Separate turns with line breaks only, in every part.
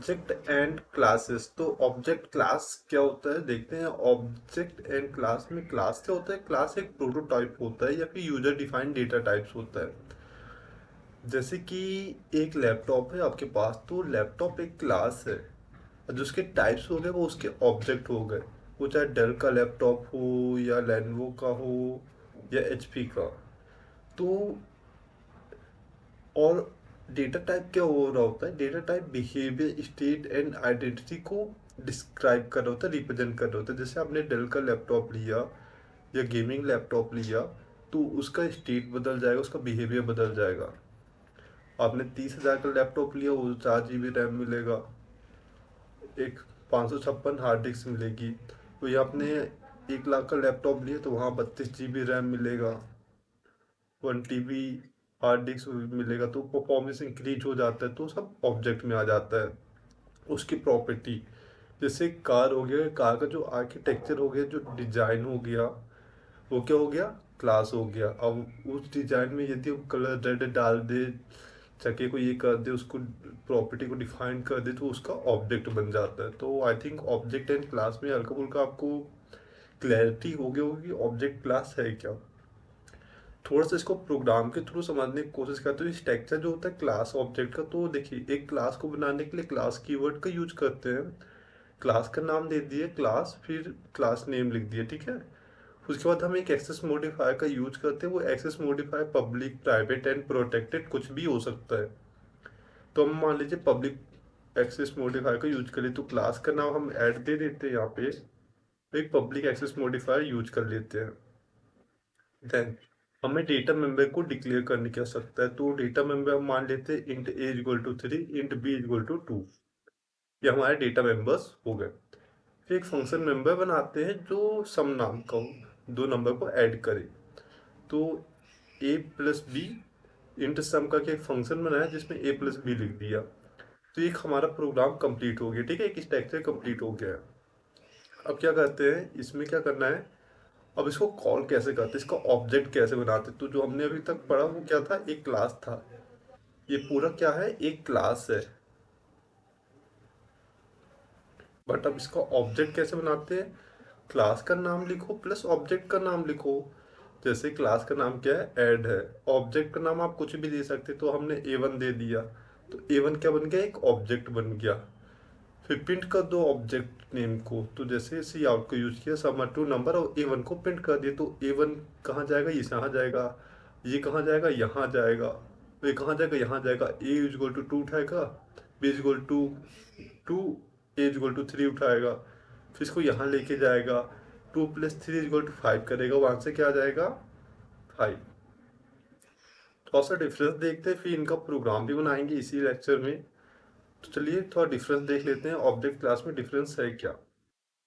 Object and classes. तो object class क्या होता है देखते हैं। ऑब्जेक्ट एंड क्लास में क्लास क्या होता है? क्लास एक प्रोटोटाइप होता है या फिर यूजर डिफाइंड डेटा टाइप्स होता है। जैसे कि एक लैपटॉप है आपके पास, तो लैपटॉप एक क्लास है और जो उसके टाइप्स हो गए वो उसके ऑब्जेक्ट हो गए। वो चाहे डेल का लैपटॉप हो या लेनोवो का हो या एचपी का। तो और डेटा टाइप क्या हो रहा होता है? Data type behaviour, state and identity को डिस्क्राइब कर रहा होता है, रिप्रेजेंट कर रहा होता है। जैसे आपने डेल का लैपटॉप लिया या गेमिंग लैपटॉप लिया, तो उसका स्टेट बदल जाएगा, उसका बिहेवियर बदल जाएगा। आपने 30,000 का लैपटॉप लिया, वो 4 GB रैम मिलेगा, एक 556 हार्ड डिस्क मिलेगी। तो ये आपने 1 लाख का लैपटॉप लिया तो वहाँ 32 GB रैम मिलेगा, 1 TB हार्ड डिस्क मिलेगा। तो परफॉर्मेंस इंक्रीज हो जाता है, तो सब ऑब्जेक्ट में आ जाता है। उसकी प्रॉपर्टी, जैसे कार हो गया, कार का जो आर्किटेक्चर हो गया, जो डिजाइन हो गया, वो क्या हो गया? क्लास हो गया। अब उस डिजाइन में यदि हम कलर रेड डाल दे, चके को ये कर दे, उसको प्रॉपर्टी को डिफाइन कर दे, तो उसका ऑब्जेक्ट बन जाता है। तो I think object and class में हल्का फुल्का आपको क्लैरिटी हो गई होगी ऑब्जेक्ट क्लास है क्या। थोड़ा सा इसको प्रोग्राम के थ्रू समझने की कोशिश करते हैं। स्ट्रक्चर जो होता है क्लास ऑब्जेक्ट का, तो देखिए एक क्लास को बनाने के लिए क्लास कीवर्ड का यूज करते हैं। क्लास का नाम दे दिए क्लास, फिर क्लास नेम लिख दिए, ठीक है। उसके बाद हम एक एक्सेस मॉडिफायर का यूज करते हैं। वो access modifier public, private and protected कुछ भी हो सकता है। तो हम मान लीजिए पब्लिक एक्सेस मॉडिफायर का यूज करें, तो क्लास का नाम हम ऐड दे देते हैं यहाँ पे, तो एक पब्लिक एक्सेस मॉडिफायर यूज कर लेते हैं। देन हमें डेटा मेंबर को डिक्लेयर करने की आवश्यकता है। तो डेटा मेंबर हम मान लेते हैं int A equal to 3, int B equal to 2। ये हमारे डेटा मेंबर्स हो गए। फिर एक फंक्शन मेंबर बनाते हैं जो सम नाम का हो, दो नंबर को ऐड करे। तो ए प्लस बी इंट सम का एक फंक्शन बनाया जिसमें ए प्लस बी लिख दिया। तो एक हमारा प्रोग्राम कंप्लीट हो गया, ठीक है, एक स्ट्रक्चर कंप्लीट हो गया है। अब क्या करते हैं, इसमें क्या करना है, अब इसको कॉल कैसे करते हैं, इसका ऑब्जेक्ट कैसे बनाते हैं। तो जो हमने अभी तक पढ़ा वो क्या था? एक क्लास था। ये पूरा क्या है? एक क्लास है। बट अब इसका ऑब्जेक्ट कैसे बनाते हैं? क्लास का नाम लिखो प्लस ऑब्जेक्ट का नाम लिखो। जैसे क्लास का नाम क्या है? ऐड है। ऑब्जेक्ट का नाम आप कुछ भी दे सकते, तो हमने A1 दे दिया, तो A1 क्या बन गया? एक ऑब्जेक्ट बन गया। फिर प्रिंट कर दो ऑब्जेक्ट नेम को। तो जैसे सी आउट को यूज किया, समर टू नंबर, और A1 को प्रिंट कर दिया। तो A1 कहाँ जाएगा? ये यहाँ जाएगा। ये कहाँ जाएगा? यहाँ जाएगा। तो ये कहाँ जाएगा? यहाँ जाएगा। ए इजक्वल टू 2 उठाएगा, B is equal to 2, A is equal to 3 उठाएगा। फिर इसको यहाँ लेके जाएगा, 2 + 3 = 5 करेगा, वहां से क्या आ जाएगा? 5। थोड़ा सा डिफरेंस देखते हैं, फिर इनका प्रोग्राम भी बनाएंगे इसी लेक्चर में। तो चलिए थोड़ा डिफरेंस देख लेते हैं, ऑब्जेक्ट क्लास में डिफरेंस है क्या।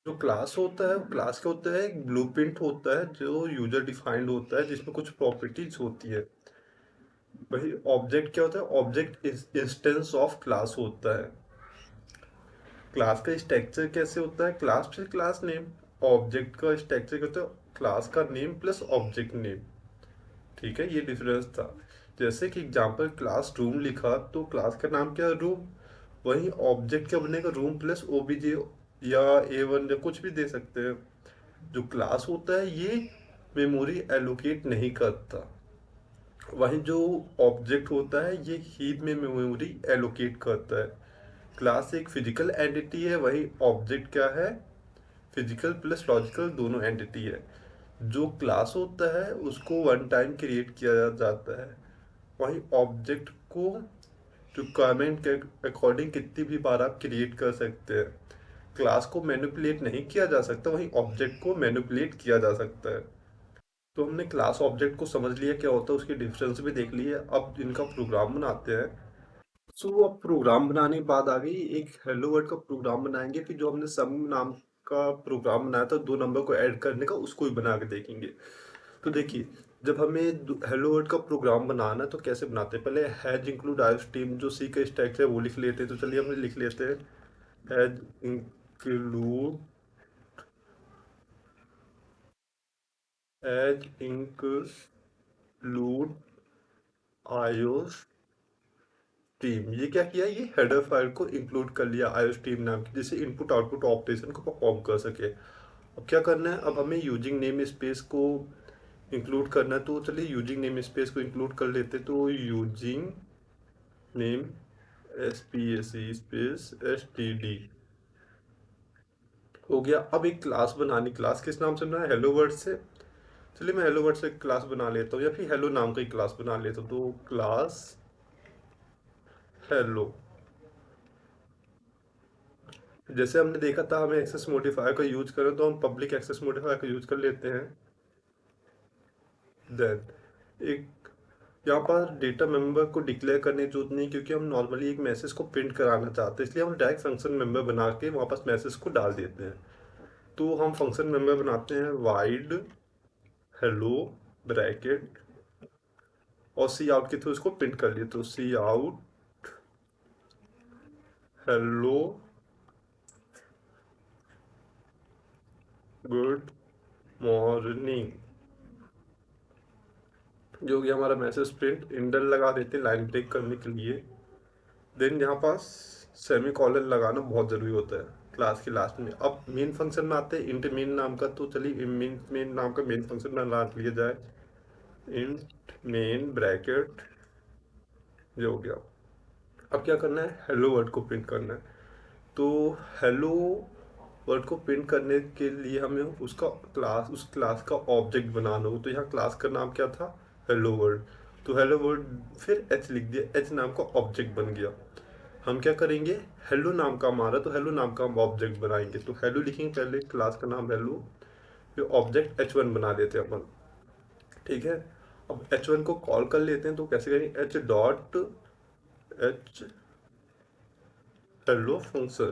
जो क्लास होता है, क्लास क्या होता है? एक ब्लूप्रिंट होता है जो यूजर डिफाइंड होता है, जिसमें कुछ प्रॉपर्टीज होती है। वही ऑब्जेक्ट क्या होता है? ऑब्जेक्ट इंस्टेंस ऑफ क्लास होता है। क्लास का स्ट्रक्चर कैसे होता है? क्लास फिर क्लास नेम। ऑब्जेक्ट का स्ट्रक्चर क्या होता है? क्लास का नेम प्लस ऑब्जेक्ट नेम। ठीक है, ये डिफरेंस था। जैसे कि एग्जांपल क्लास रूम लिखा, तो क्लास का नाम क्या है? रूम। वही ऑब्जेक्ट क्या बनेगा? रूम प्लस ओबीजे या A1 या कुछ भी दे सकते हैं। जो क्लास होता है ये मेमोरी एलोकेट नहीं करता। वहीं जो ऑब्जेक्ट होता है ये हीप में मेमोरी एलोकेट करता है। क्लास एक फिजिकल एंटिटी है, वही ऑब्जेक्ट क्या है? फिजिकल प्लस लॉजिकल दोनों एंटिटी है। जो क्लास होता है उसको वन टाइम क्रिएट किया जाता है। वही ऑब्जेक्ट को रिक्वायरमेंट के अकॉर्डिंग कितनी भी बार आप क्रिएट कर सकते हैं। क्लास को मैनिपुलेट नहीं किया जा सकता, वहीं ऑब्जेक्ट को मैनिपुलेट किया जा सकता है। तो हमने क्लास ऑब्जेक्ट को समझ लिया क्या होता है, उसके डिफरेंस भी देख लिए। अब इनका प्रोग्राम बनाते हैं। सो अब प्रोग्राम बनाने के बाद आ गई एक हेलो वर्ल्ड का प्रोग्राम बनाएंगे। फिर जो हमने सम नाम का प्रोग्राम बनाया था दो नंबर को ऐड करने का, उसको भी बना के देखेंगे। तो देखिए, जब हमें हेलो वर्ल्ड का प्रोग्राम बनाना है तो कैसे बनाते हैं? पहले हैज इंक्लूड आईओस्ट्रीम जो सी का स्टैक है वो लिख लेते हैं। तो चलिए हम लिख लेते हैं has include, has include IO team, ये क्या किया, ये हेडर फाइल को इंक्लूड कर लिया iOS टीम नाम की, जिससे इनपुट आउटपुट ऑपरेशन को परफॉर्म कर सके। अब क्या करना है, अब हमें यूजिंग नेम स्पेस को इंक्लूड करना है, तो चलिए यूजिंग नेम स्पेस को इंक्लूड कर लेते हैं। तो यूजिंग नेम स्पेस STD हो गया। अब एक क्लास बनानी, क्लास किस नाम से बनाना है, हेलो वर्ड से। चलिए मैं हेलो वर्ड से क्लास बना लेता हूँ, या फिर हेलो नाम का ही क्लास बना लेता हूँ। तो क्लास हेलो, जैसे हमने देखा था हमें एक्सेस मॉडिफायर का यूज करें, तो हम पब्लिक एक्सेस मॉडिफायर का यूज कर लेते हैं। देन एक यहाँ पर डेटा मेंबर को डिक्लेयर करने की जरूरत नहीं, क्योंकि हम नॉर्मली एक मैसेज को प्रिंट कराना चाहते हैं, इसलिए हम डायरेक्ट फंक्शन मेंबर बना के वापस मैसेज को डाल देते हैं। तो हम फंक्शन मेंबर बनाते हैं वाइड हेलो ब्रैकेट, और सी आउट के थ्रू इसको प्रिंट कर लिए, तो सी आउट हेलो गुड मॉर्निंग, जो कि हमारा मैसेज प्रिंट, इंडर लगा देते हैं लाइन ब्रेक करने के लिए। देन यहाँ पास सेमी कॉलन लगाना बहुत ज़रूरी होता है क्लास के लास्ट में। अब मेन फंक्शन में आते हैं इंट मेन नाम का, तो चलिए मेन मेन नाम का मेन फंक्शन बना लिया जाए। इंट मेन ब्रैकेट, ये हो गया। अब क्या करना है, हेलो वर्ड को प्रिंट करना है। तो हेलो वर्ड को प्रिंट करने के लिए हमें उसका क्लास, उस क्लास का ऑब्जेक्ट बनाना हो। तो यहाँ क्लास का नाम क्या था, हेलो वर्ड। तो हेलो वर्ड फिर एच लिख दिया, एच नाम का ऑब्जेक्ट बन गया। हम क्या करेंगे, हेलो नाम का हमारा, तो हेलो नाम का हम ऑब्जेक्ट बनाएंगे। तो हेलो लिखेंगे पहले, क्लास का नाम हेलो, फिर ऑब्जेक्ट H1 बना देते हैं अपन। ठीक है, अब H1 को कॉल कर लेते हैं। तो कैसे करेंगे, H dot H hello function,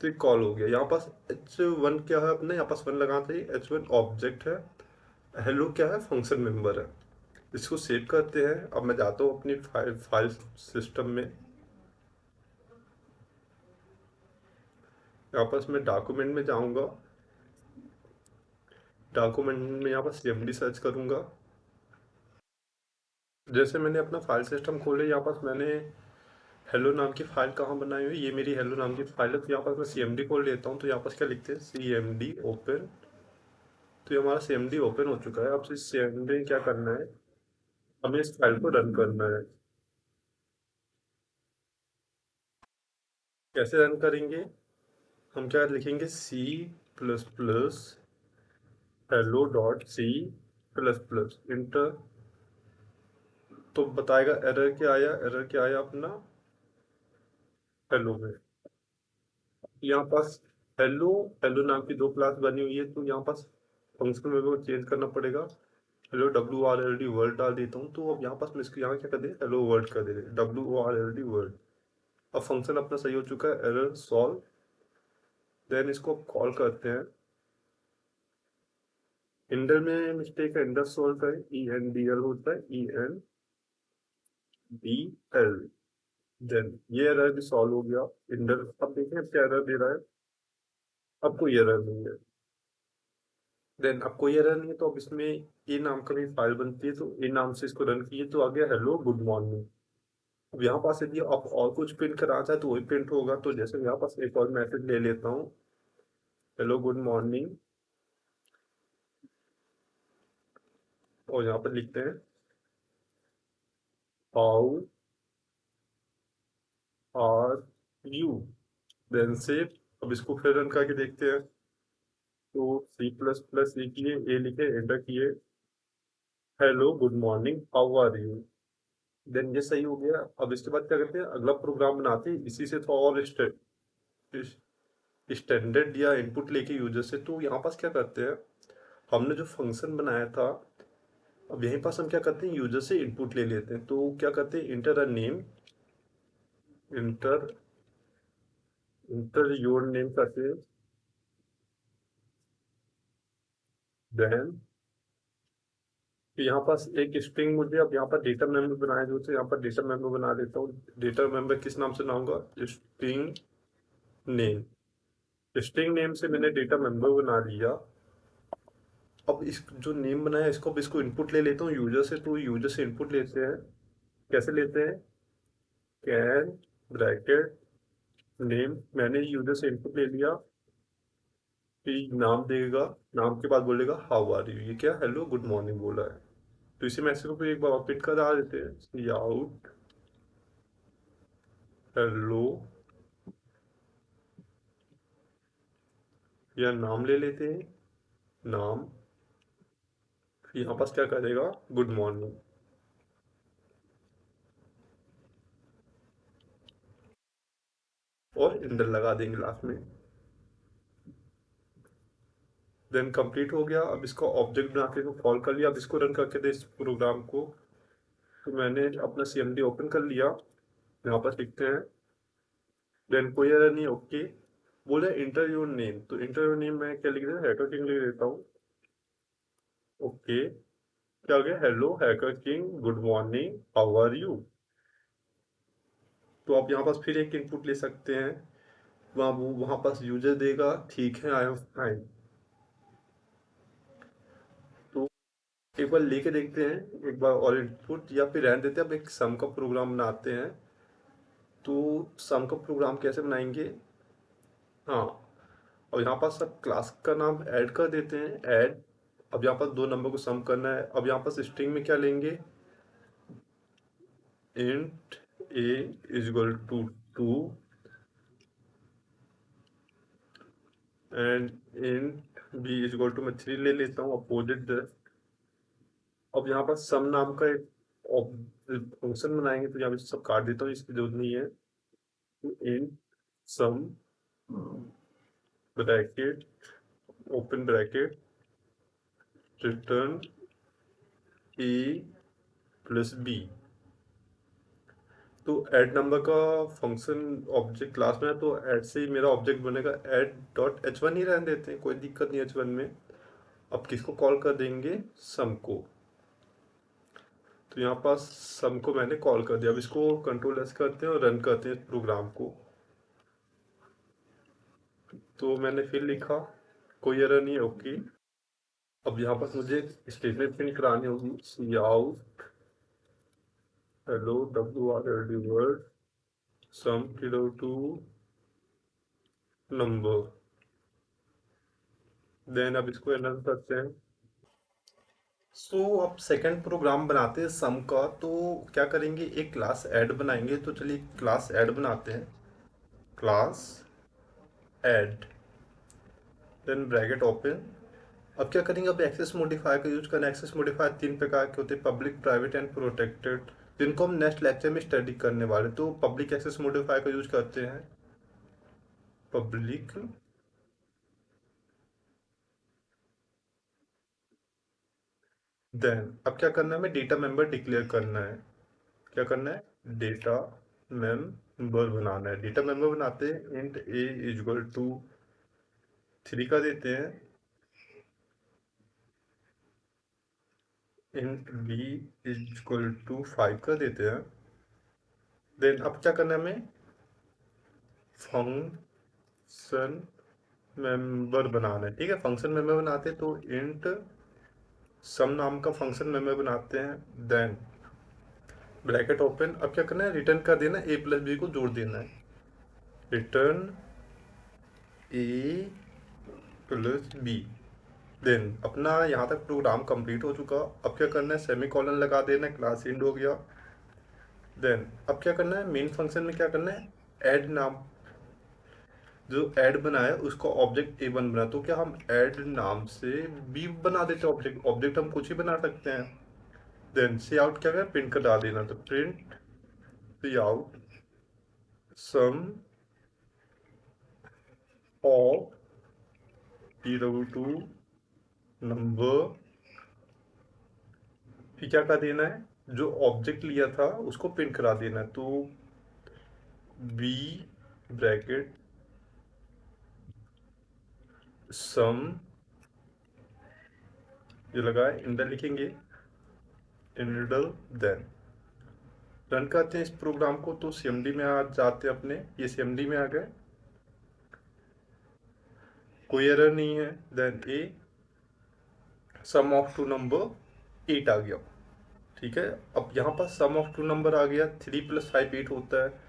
तो ये कॉल हो गया। यहाँ पास H1 क्या है अपने, यहाँ पास वन लगाना चाहिए। H1 ऑब्जेक्ट है, हेलो क्या है, फंक्शन मेंबर है। इसको सेव करते हैं। अब मैं जाता हूँ अपनी फाइल सिस्टम में। यहाँ पास मैं डॉक्यूमेंट में जाऊँगा, डॉक्यूमेंट में यहाँ पर CMD सर्च करूँगा। जैसे मैंने अपना फाइल सिस्टम खोले, यहाँ पास मैंने हेलो नाम की फाइल कहाँ बनाई हुई, ये मेरी हेलो नाम की फाइल है। तो यहाँ पास मैं CMD खोल लेता हूँ। तो यहाँ पास क्या लिखते हैं, CMD ओपन। तो ये हमारा CMD ओपन हो चुका है। अब इस CMD में क्या करना है, हमें इस फाइल को रन करना है। कैसे रन करेंगे, हम क्या लिखेंगे, C++ hello dot C++, inter. तो बताएगा एरर क्या आया, एरर क्या आया अपना हेलो में। यहाँ पास हेलो, हेलो नाम की दो क्लास बनी हुई है, तो यहाँ पास फंक्शन में वो चेंज करना पड़ेगा। हेलो WRLD वर्ल्ड डाल देता हूँ। तो अब यहाँ पास मैं इसको यहाँ क्या कर दे, हेलो वर्ल्ड कर दे, WRLD वर्ल्ड। अब फंक्शन अपना सही हो चुका है, एरर सॉल्व। देन इसको कॉल करते हैं। इंडर में मिस्टेक है, इंडर सॉल्व करें, ENDL होता है, ENDL। देन ये एरर भी सॉल्व हो गया, इंडर। अब देखें अब क्या एरर दे रहा है, अब कोई एरर नहीं है। देन अब कोई एरर नहीं है, तो अब इसमें ए नाम का भी फाइल बनती है, तो ए नाम से इसको रन किए, तो आ गया हेलो गुड मॉर्निंग। अब यहाँ पास यदि आप और कुछ प्रिंट कराना चाहे तो वही प्रिंट होगा। तो जैसे यहाँ पास एक और मैसेज ले लेता हूँ, हेलो गुड मॉर्निंग, और यहाँ पर लिखते हैं हाउ आर यू, देन से। अब इसको फिर रन करके देखते हैं। तो C++ लिखिए, ए लिखे, एंटर किए, hello good morning how are you. Then ये सही हो गया। अब इसके बाद क्या करते हैं, अगला प्रोग्राम बनाते हैं इसी से थोड़ा और स्टैंडर्ड या इनपुट लेके यूजर से। तो यहाँ पास क्या करते हैं, हमने जो फंक्शन बनाया था, अब यहीं पास हम क्या करते हैं, यूजर से इनपुट ले लेते हैं। तो क्या करते हैं, inter a name, inter inter your name करते हैं। देन यहाँ पास एक स्ट्रिंग, मुझे अब यहाँ पर डेटा मेंबर बनाया जो, तो यहाँ पर डेटा मेंबर बना देता हूँ। डेटा मेंबर किस नाम से बनाऊंगा, स्ट्रिंग नेम। स्ट्रिंग नेम से मैंने डेटा मेंबर बना लिया। अब इस जो नेम बनाया इसको, अब इसको इनपुट ले लेता हूँ यूजर से। तो यूजर से इनपुट लेते हैं, कैसे लेते हैं, कैन ब्रैकेट नेम, मैंने यूजर से इनपुट ले लिया, फिर नाम देगा, नाम के बाद बोलेगा हाउ आर यू, ये क्या हेलो गुड मॉर्निंग बोला है। तो इसी मैसेज को फिर एक बार रिपीट करा देते हैं, सी आउट हेलो, या नाम ले लेते हैं, नाम, फिर यहाँ पास क्या करेगा, गुड मॉर्निंग, और इंटर लगा देंगे लास्ट में। देन कंप्लीट हो गया। अब इसको ऑब्जेक्ट बना के कॉल कर लिया। अब इसको रन करके दे इस प्रोग्राम को। तो मैंने अपना CMD ओपन कर लिया, यहाँ पर लिखते हैं, देन कोई एरर नहीं, ओके। बोले इंटर योर नेम, तो इंटर योर नेम मैं क्या लिख देता हूँ, हैकर किंग लिख देता हूँ, ओके। क्या हो गया, hello hacker king good morning how are you. तो आप यहाँ पास फिर एक इनपुट ले सकते हैं, वहाँ पास यूजर देगा ठीक है आई एम फाइन। तो एक बार लेके देखते हैं, एक बार और इनपुट, या फिर रहने देते हैं। अब एक सम का प्रोग्राम बनाते हैं। तो सम का प्रोग्राम कैसे बनाएंगे, हाँ, और यहाँ पास सब क्लास का नाम ऐड कर देते हैं, ऐड। अब यहाँ पास दो नंबर को सम करना है। अब यहाँ पास स्ट्रिंग में क्या लेंगे, int A is equal to 2 and int B is equal to, मैं 3 ले लेता हूँ अपोजिट। अब यहाँ पर सम नाम का एक फंक्शन बनाएंगे, तो यहाँ पे सब काट देता हूँ, इसकी जरूरत नहीं है। तो int sum bracket open bracket return a plus b. तो ऐड नंबर का फंक्शन ऑब्जेक्ट क्लास में है, तो ऐड से ही मेरा ऑब्जेक्ट बनेगा। ऐड डॉट H1 ही रहने देते हैं, कोई दिक्कत नहीं H1 में। अब किसको कॉल कर देंगे, सम को। तो यहाँ पास सम को मैंने कॉल कर दिया। अब इसको कंट्रोल S करते हैं और रन करते हैं इस प्रोग्राम को। तो मैंने फिर लिखा, कोई एरर नहीं है, ओके। अब यहाँ पास मुझे स्टेटमेंट प्रिंट करानी होगी, C out hello WRLD word sum equal to number. Then अब इसको रन करते हैं। अब सेकंड प्रोग्राम बनाते हैं सम का। तो क्या करेंगे, एक क्लास ऐड बनाएंगे। तो चलिए क्लास ऐड बनाते हैं, class add, then bracket open. अब क्या करेंगे, अब एक्सेस मॉडिफायर का यूज करना है। एक्सेस मॉडिफायर तीन प्रकार के होते हैं, पब्लिक प्राइवेट एंड प्रोटेक्टेड, जिनको हम नेक्स्ट लेक्चर में स्टडी करने वाले। तो पब्लिक एक्सेस मॉडिफायर का यूज करते हैं, पब्लिक। देन अब क्या करना है, हमें डेटा मेंबर डिक्लेयर करना है। क्या करना है, डेटा मेंबर बनाना है। डेटा मेंबर बनाते हैं, int A is equal to 3 का देते हैं, int B is equal to 5 का देते हैं। देन अब क्या करना है, हमें फंक्शन मेंबर बनाना है। ठीक है, फंक्शन मेंबर बनाते हैं, तो इंट सम नाम का फंक्शन मेंबर बनाते हैं। Then bracket open. अब क्या करना है, रिटर्न कर देना, ए प्लस बी को जोड़ देना है, return a plus B. Then अपना यहाँ तक प्रोग्राम कंप्लीट हो चुका। अब क्या करना है, सेमी कॉलन लगा देना है, क्लास एंड हो गया। देन अब क्या करना है, मेन फंक्शन में क्या करना है, ऐड नाम, जो ऐड बनाया है उसको ऑब्जेक्ट A1 बना। तो क्या हम ऐड नाम से बी बना देते हैं, ऑब्जेक्ट ऑब्जेक्ट हम कुछ ही बना सकते हैं। देन सी आउट क्या है, प्रिंट कर डाल देना, तो print C out sum of P2 number. फिर क्या कर देना है, जो ऑब्जेक्ट लिया था उसको प्रिंट करा देना है। तो बी ब्रैकेट सम, जो लगाए इंटर लिखेंगे, इंडल। देन रन करते हैं इस प्रोग्राम को। तो CMD में आ जाते हैं अपने, ये CMD में आ गए, कोई एरर नहीं है। Then A sum of two number 8 आ गया। ठीक है। अब यहाँ पर सम ऑफ टू नंबर आ गया, 3 + 5 8 होता है।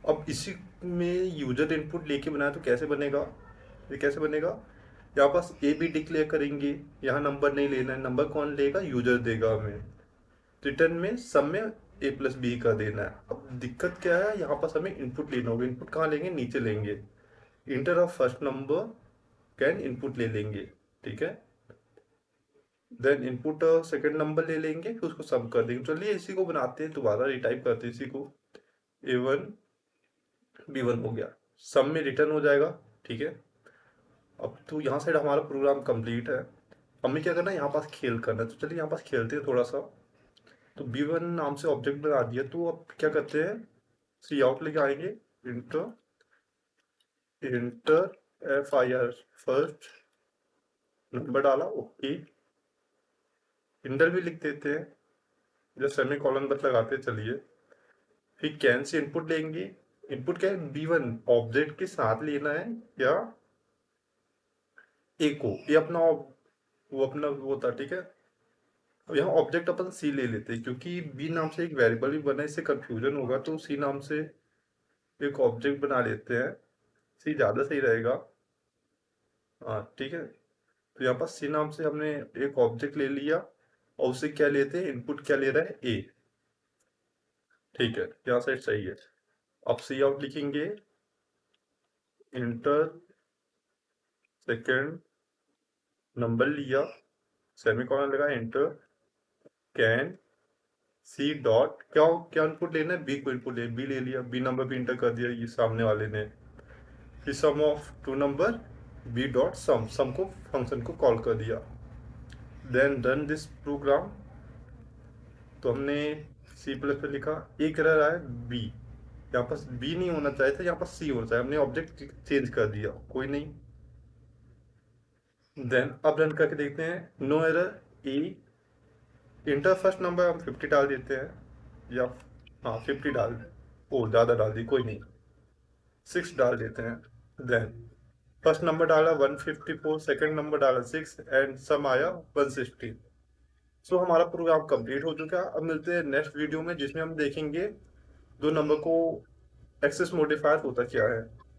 अब इसी में यूजर इनपुट लेके बनाया तो कैसे बनेगा, ये कैसे बनेगा, यहाँ पास ए बी डिक्लेयर करेंगे, यहाँ नंबर नहीं लेना है, नंबर कौन लेगा, यूजर देगा हमें। रिटर्न में सम में A + B का देना है। अब दिक्कत क्या है, यहाँ पास हमें इनपुट लेना होगा। इनपुट कहाँ लेंगे, नीचे लेंगे। Inter of first number can input ले लेंगे, ठीक है। देन इनपुट सेकंड नंबर ले लेंगे, फिर उसको सम कर देंगे। चलिए इसी को बनाते हैं, दोबारा रिटाइप करते हैं इसी को। A1 B1 हो गया, सम में रिटर्न हो जाएगा, ठीक है। अब तो यहाँ साइड हमारा प्रोग्राम कंप्लीट है। हमें क्या करना है, यहाँ पास खेल करना है। तो चलिए यहाँ पास खेलते हैं थोड़ा सा। तो B1 नाम से ऑब्जेक्ट बना दिया, तो अब क्या करते हैं, सी आउट लेके आएंगे। Inter inter FIR first number डाला, ओके। इंटर भी लिख देते हैं, जब सेमी कॉलन बस लगाते हैं, चलिए। फिर कैन से इनपुट लेंगे। इनपुट क्या है, B1 ऑब्जेक्ट के साथ लेना है या ए को, ये अपना वो अपना वो था, ठीक है। अब यहाँ ऑब्जेक्ट अपन सी ले लेते हैं, क्योंकि बी नाम से एक वेरिएबल भी बना है, इससे कंफ्यूजन होगा, तो सी नाम से एक ऑब्जेक्ट बना लेते हैं। सी ज़्यादा सही रहेगा, हाँ ठीक है। तो यहाँ पर सी नाम से हमने एक ऑब्जेक्ट ले लिया, और उसे क्या लेते हैं, इनपुट क्या ले रहा है, ए, ठीक है। यहाँ से सही है। अब सी आउट लिखेंगे, इंटर सेकेंड नंबर लिया, सेमीकोलन लगा, इंटर कैन सी डॉट क्या क्या इनपुट लेना है, बी को इनपुट ले, बी ले लिया, बी नंबर भी इंटर कर दिया ये सामने वाले ने। फिर sum of two number b dot sum, sum को फंक्शन को कॉल कर दिया। Then run this program. तो हमने C++ लिखा, ए कह रहा है बी, यहाँ पर बी नहीं होना चाहिए था, यहाँ पर सी होना चाहिए, हमने ऑब्जेक्ट चेंज कर दिया, कोई नहीं। देन अब रन करके देखते हैं, नो एरर, ई इंटर फर्स्ट नंबर हम 50 डाल देते हैं, या हाँ 50 डाल, ओ ज़्यादा डाल दी, कोई नहीं, 6 डाल देते हैं। देन फर्स्ट नंबर डाला 154, सेकंड नंबर डाला 6, एंड सम आया 160। सो हमारा प्रोग्राम कंप्लीट हो चुका है। अब मिलते हैं नेक्स्ट वीडियो में, जिसमें हम देखेंगे दो नंबर को एक्सेस मॉडिफायर होता क्या है।